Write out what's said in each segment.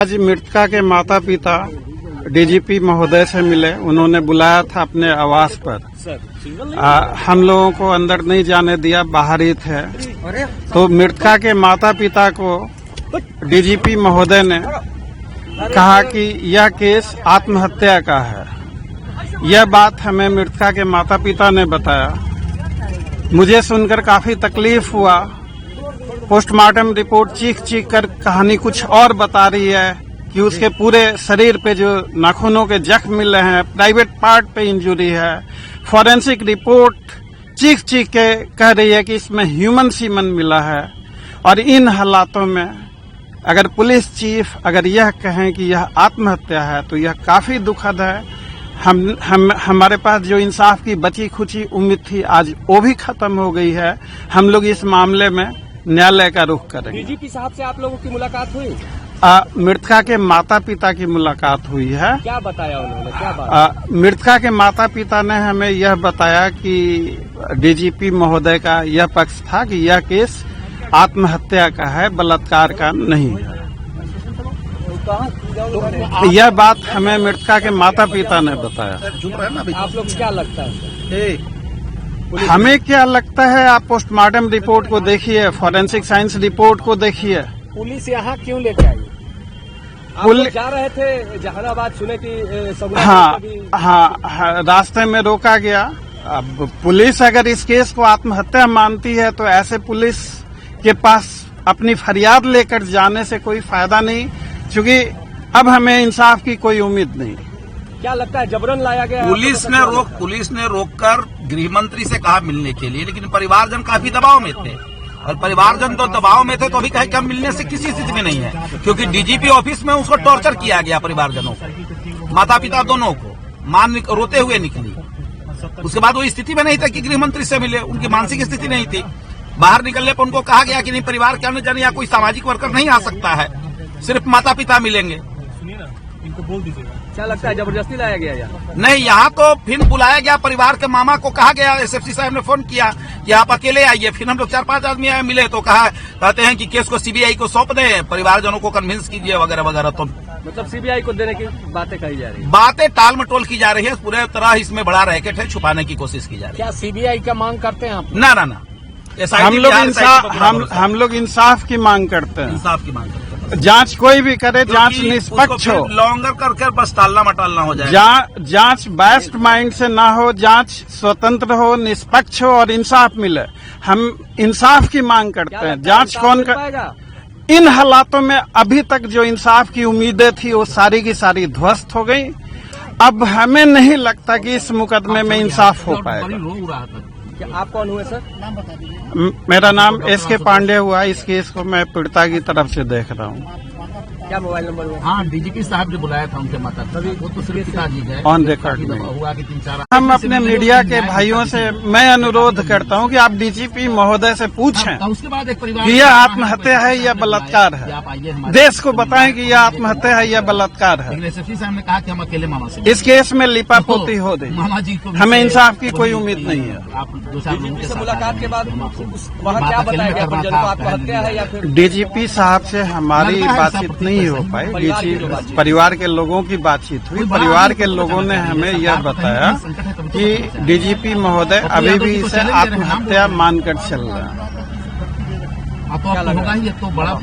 आज मृतका के माता पिता डीजीपी महोदय से मिले। उन्होंने बुलाया था अपने आवास पर। हम लोगों को अंदर नहीं जाने दिया, बाहर ही थे। तो मृतका के माता पिता को डीजीपी महोदय ने कहा कि यह केस आत्महत्या का है। यह बात हमें मृतका के माता पिता ने बताया। मुझे सुनकर काफी तकलीफ हुआ। पोस्टमार्टम रिपोर्ट चीख कर कहानी कुछ और बता रही है कि उसके पूरे शरीर पे जो नाखूनों के जख्म मिले हैं, प्राइवेट पार्ट पे इंजरी है। फॉरेंसिक रिपोर्ट चीख के कह रही है कि इसमें ह्यूमन सीमन मिला है। और इन हालातों में अगर पुलिस चीफ अगर यह कहें कि यह आत्महत्या है तो यह काफी दुखद है। हमारे पास जो इंसाफ की बची खुची उम्मीद थी आज वो भी खत्म हो गई है। हम लोग इस मामले में न्यायालय का रुख करेंगे। डीजीपी साहब से आप लोगों की मुलाकात हुई? मृतका के माता पिता की मुलाकात हुई है। क्या बताया उन्होंने, क्या बात? मृतका के माता पिता ने हमें यह बताया कि डीजीपी महोदय का यह पक्ष था कि यह केस आत्महत्या का है, बलात्कार का नहीं है। यह बात हमें मृतका के माता पिता ने बताया। आप लोग क्या लगता है? हमें क्या लगता है, आप पोस्टमार्टम रिपोर्ट को देखिए, फॉरेंसिक साइंस रिपोर्ट को देखिए। पुलिस यहाँ क्यों लेके आई? आप लोग जा रहे थे जहानाबाद, सुने कि हाँ, रास्ते में रोका गया। अब पुलिस अगर इस केस को आत्महत्या मानती है तो ऐसे पुलिस के पास अपनी फरियाद लेकर जाने से कोई फायदा नहीं, क्योंकि अब हमें इंसाफ की कोई उम्मीद नहीं। क्या लगता है जबरन लाया गया? पुलिस ने रोककर गृह मंत्री से कहा मिलने के लिए, लेकिन परिवारजन काफी दबाव में थे। और परिवारजन तो दबाव में थे तो अभी कहे कि हम मिलने से किसी स्थिति में नहीं है, क्योंकि डीजीपी ऑफिस में उसको टॉर्चर किया गया। परिवारजनों को, माता पिता दोनों को मां रोते हुए निकली। उसके बाद वो स्थिति में नहीं था कि गृह मंत्री से मिले, उनकी मानसिक स्थिति नहीं थी। बाहर निकलने पर उनको कहा गया कि नहीं, परिवार के आने जाने या कोई सामाजिक वर्कर नहीं आ सकता है, सिर्फ माता पिता मिलेंगे। इनको बोल दीजिएगा। क्या लगता है जबरदस्ती लाया गया या नहीं? यहाँ तो फिर बुलाया गया, परिवार के मामा को कहा गया, एसएसपी साहब ने फोन किया कि आप अकेले आइए। फिर हम लोग 4-5 आदमी आए, मिले तो कहते हैं कि केस को सीबीआई को सौंप दें, परिवारजनों को कन्विंस कीजिए वगैरह वगैरह। तो मतलब सीबीआई को देने की बातें कही जा रही है, बातें टाल मटोल की जा रही है। पूरे तरह इसमें बड़ा रैकेट है, छुपाने की कोशिश की जा रही है। क्या सीबीआई का मांग करते हैं आप? ना, हम लोग इंसाफ की मांग करते हैं। इंसाफ की मांग करते हैं। जांच कोई भी करे, जांच निष्पक्ष हो, लॉन्गर करके बस टालना मटालना हो जाए। जांच बायस्ड माइंड से ना हो, जांच स्वतंत्र हो, निष्पक्ष हो और इंसाफ मिले। हम इंसाफ की मांग करते हैं। जांच कौन कर? इन हालातों में अभी तक जो इंसाफ की उम्मीदें थी वो सारी की सारी ध्वस्त हो गई। अब हमें नहीं लगता कि इस मुकदमे में इंसाफ हो पाएगा। आप कौन हुए सर? नाम बता दीजिए। मेरा नाम एसके पांडे हुआ। इस केस को मैं पीड़िता की तरफ से देख रहा हूँ। क्या मोबाइल नंबर हुआ? हाँ, डीजीपी साहब ने बुलाया था उनके माता, तभी वो तो सिर्फ पिताजी है ऑन रिकॉर्ड में हुआ कि 3-4। हम अपने मीडिया के भाइयों से मैं अनुरोध करता हूं कि आप डीजीपी महोदय से पूछें उसके बाद एक परिवार कि यह आत्महत्या है या बलात्कार है। देश को बताएं कि यह आत्महत्या है या बलात्कार है। एसएसपी साहब ने कहा कि हम अकेले मामा से इस केस में लिपापोती हो गई। मामा जी को हमें इंसाफ की कोई उम्मीद नहीं है। आप 2-4 लोगों से मुलाकात के बाद वहाँ क्या बताया गया? परिजन को आत्महत्या है या फिर? डीजीपी साहब से हमारी बातचीत नहीं हो पाई। परिवार के लोगों की बातचीत हुई। परिवार के लोगों ने हमें यह बताया कि डीजीपी महोदय अभी भी इसे आत्महत्या मानकर चल रहे हैं। ये तो बड़ा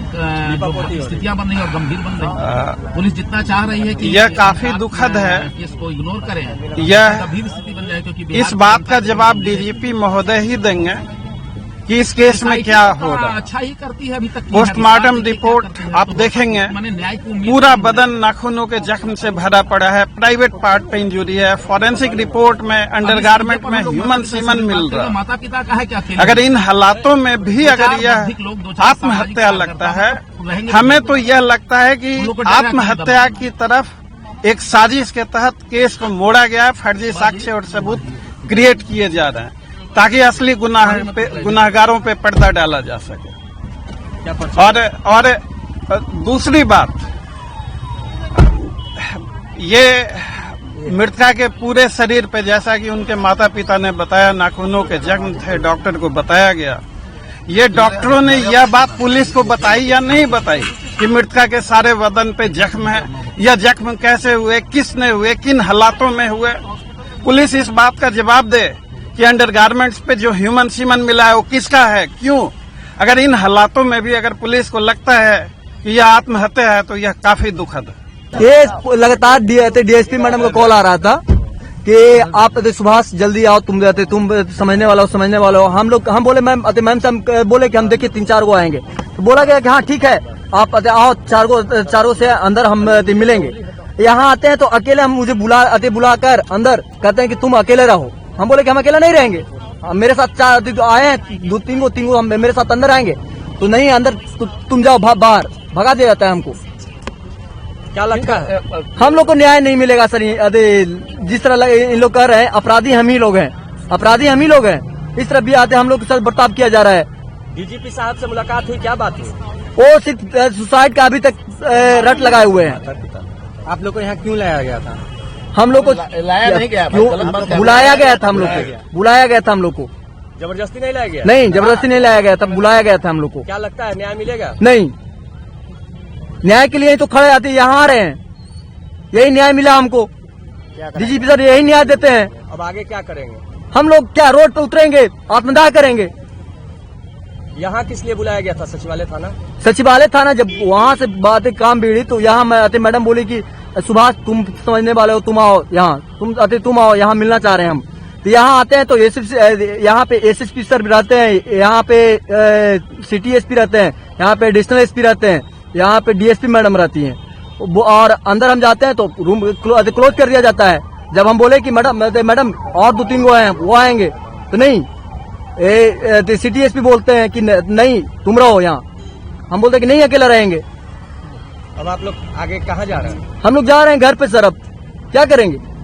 स्थितियां बन रही और गंभीर बन रही। पुलिस जितना चाह रही है कि यह काफी दुखद है, इसको इग्नोर करें, यह गंभीर स्थिति बन जाए। क्योंकि इस बात का जवाब डीजीपी महोदय ही देंगे कि इस केस में क्या हो रहा है। अच्छा ही करती है अभी तक। पोस्टमार्टम रिपोर्ट आप देखेंगे, पूरा बदन नाखूनों के जख्म से भरा पड़ा है, प्राइवेट पार्ट पे इंजरी है। फॉरेंसिक रिपोर्ट में अंडरगारमेंट में ह्यूमन सीमन मिल रहा है। माता पिता का है क्या? अगर इन हालातों में भी अगर यह आत्महत्या लगता है, हमें तो यह लगता है कि आत्महत्या की तरफ एक साजिश के तहत केस को मोड़ा गया है। फर्जी साक्ष्य और सबूत क्रिएट किए जा रहे हैं ताकि असली गुनाहगारों पे पर्दा डाला जा सके। और दूसरी बात, ये मृतका के पूरे शरीर पे, जैसा कि उनके माता पिता ने बताया, नाखूनों के जख्म थे। डॉक्टर को बताया गया ये डॉक्टरों ने यह बात पुलिस को बताई या नहीं बताई कि मृतका के सारे बदन पे जख्म है, या जख्म कैसे हुए, किसने हुए, किन हालातों में हुए? पुलिस इस बात का जवाब दे कि अंडरगारमेंट्स पे जो ह्यूमन सीमन मिला है वो किसका है, क्यों? अगर इन हालातों में भी अगर पुलिस को लगता है कि यह आत्महत्या है तो यह काफी दुखद है। ये लगातार डीएसपी मैडम का कॉल आ रहा था कि आप सुभाष जल्दी आओ, तुम समझने वाले हो। हम बोले मैम से हम बोले कि हम देखिए 3-4 को आएंगे, तो बोला गया कि हाँ ठीक है आप आओ, चारों से अंदर हम मिलेंगे। यहाँ आते हैं तो अकेले हम मुझे बुलाकर अंदर कहते हैं कि तुम अकेले रहो। हम बोले कि हम अकेले नहीं रहेंगे, मेरे साथ 4 आए हैं, 2-3 को मेरे साथ अंदर आएंगे। तो नहीं अंदर, तुम जाओ बाहर, भगा दिया जाता है हमको। क्या लगता है हम लोग को न्याय नहीं मिलेगा सर। जिस तरह इन लोग कह रहे हैं अपराधी हम ही लोग हैं, इस तरह भी आते हम लोग के साथ बर्ताव किया जा रहा है। डीजीपी साहब से मुलाकात हुई, क्या बात हुई? वो सिर्फ सुसाइड का अभी तक रट लगाए हुए हैं। आप लोग को यहाँ क्यों लाया गया था? हम लोग को लाया नहीं गया, बुलाया गया था हम लोग को। जबरदस्ती नहीं लाया गया? नहीं, जबरदस्ती नहीं लाया गया था, बुलाया गया था हम लोग को। क्या लगता है न्याय मिलेगा? नहीं, न्याय के लिए ही तो खड़े आते, यहाँ आ रहे हैं, यही न्याय मिला हमको। डीजीपी सर यही न्याय देते हैं। अब आगे क्या करेंगे? हम लोग क्या रोड पे उतरेंगे, आत्मदाह करेंगे। यहाँ किस लिए बुलाया गया था? सचिवालय थाना जब वहाँ से बातें काम बिगड़ी तो यहाँ मैडम बोली कि सुभाष तुम समझने वाले हो, तुम आओ यहाँ, तुम आओ यहाँ, मिलना चाह रहे हैं हम। तो यहाँ आते हैं तो यहाँ पे एसएसपी सर भी रहते हैं, यहाँ पे सिटी एसपी रहते हैं, यहाँ पे एडिशनल एसपी रहते हैं, यहाँ पे डीएसपी मैडम रहती हैं। और अंदर हम जाते हैं तो रूम क्लोज कर दिया जाता है। जब हम बोले कि मैडम और 2-3 को हैं, वो आएंगे, तो नहीं, सिटी एसपी बोलते हैं कि नहीं तुम रहो यहाँ। हम बोलते हैं कि नहीं अकेला रहेंगे। अब आप लोग आगे कहाँ जा रहे हैं? हम लोग जा रहे हैं घर पे सर, अब क्या करेंगे?